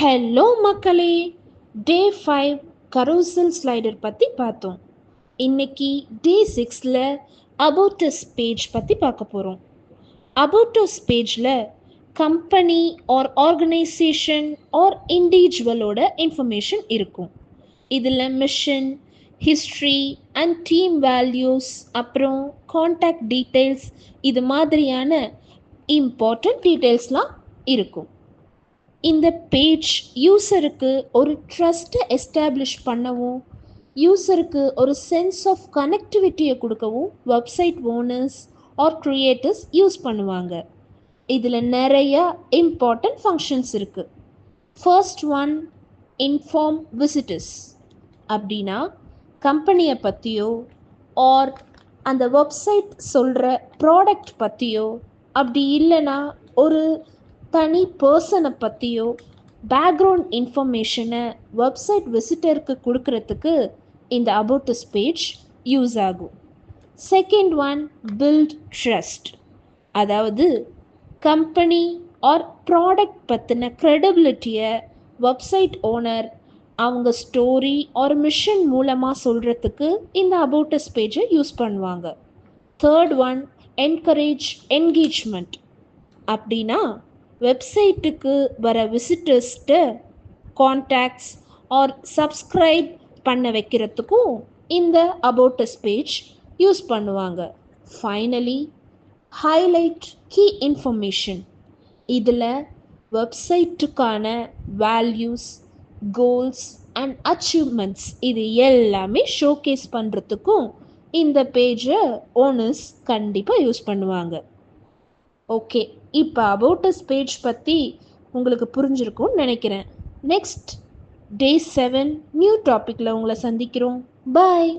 Hello மக்களே, டே 5 carousel slider பற்றி பார்த்தோம். இன்னைக்கு டே 6ல் அபோட்டஸ் பேஜ் பற்றி பார்க்க போகிறோம். அபோட்டஸ் பேஜில் கம்பெனி ஆர் ஆர்கனைசேஷன் ஆர் இண்டிவிஜுவலோட இன்ஃபர்மேஷன் இருக்கும். இதில் mission, history and team values, அப்புறம் காண்டாக்ட் டீட்டெயில்ஸ், இது மாதிரியான இம்பார்ட்டண்ட் டீட்டெயில்ஸ்லாம் இருக்கும். இந்த பேஜ் யூசருக்கு ஒரு ட்ரஸ்ட்டை எஸ்டாப்ளிஷ் பண்ணவும், யூசருக்கு ஒரு சென்ஸ் ஆஃப் கனெக்டிவிட்டியை கொடுக்கவும் website owners R creators use பண்ணுவாங்க. இதில் நிறைய இம்பார்ட்டண்ட் ஃபங்க்ஷன்ஸ் இருக்குது. First one, inform visitors. அப்படின்னா கம்பெனியை பற்றியோ ஆர் அந்த வெப்சைட் சொல்கிற ப்ராடக்ட் பற்றியோ, அப்படி இல்லைன்னா ஒரு தனி பர்சனை பற்றியோ பேக்ரவுண்ட் இன்ஃபர்மேஷனை வெப்சைட் விசிட்டருக்கு கொடுக்கறதுக்கு இந்த அபோட்டஸ் பேஜ் யூஸ் ஆகும். Second one, build trust. அதாவது கம்பெனி ஆர் ப்ராடக்ட் பற்றின க்ரெடிபிலிட்டியை வெப்சைட் ஓனர் அவங்க ஸ்டோரி ஆர் மிஷன் மூலமாக சொல்கிறதுக்கு இந்த அபோட்டஸ் பேஜை யூஸ் பண்ணுவாங்க. Third one, encourage engagement. அப்படின்னா வெப்சைட்டுக்கு வர விசிட்டர்ஸ்கிட்ட கான்டாக்ட்ஸ் ஆர் சப்ஸ்கிரைப் பண்ண வைக்கிறதுக்கும் இந்த அபோட்டஸ் பேஜ் யூஸ் பண்ணுவாங்க. Finally, highlight key information. இதில் வெப்சைட்டுக்கான வேல்யூஸ், கோல்ஸ் அண்ட் அச்சீவ்மெண்ட்ஸ் இது எல்லாமே ஷோகேஸ் பண்ணுறதுக்கும் இந்த பேஜை ஓனர்ஸ் கண்டிப்பாக யூஸ் பண்ணுவாங்க. ஓகே, இப்போ அபோட்டஸ் பேஜ் பற்றி உங்களுக்கு புரிஞ்சிருக்கும்னு நினைக்கிறேன். நெக்ஸ்ட் டே 7 நியூ டாப்பிக்கில் உங்களை சந்திக்கிறோம். பாய்.